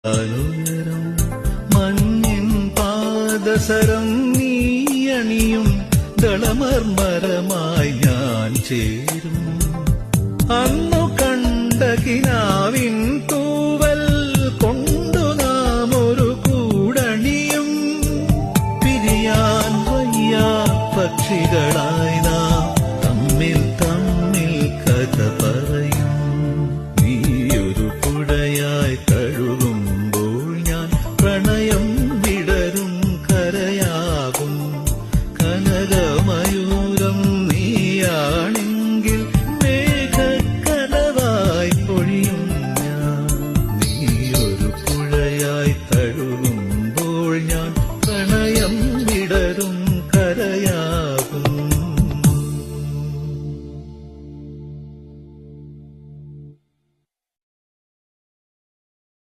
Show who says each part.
Speaker 1: അനുയരം മഞ്ഞിൻ പാദസരം നീയണിയും ദളമർമരമായി ഞാൻ ചേരും അന്നു കണ്ട കിനാ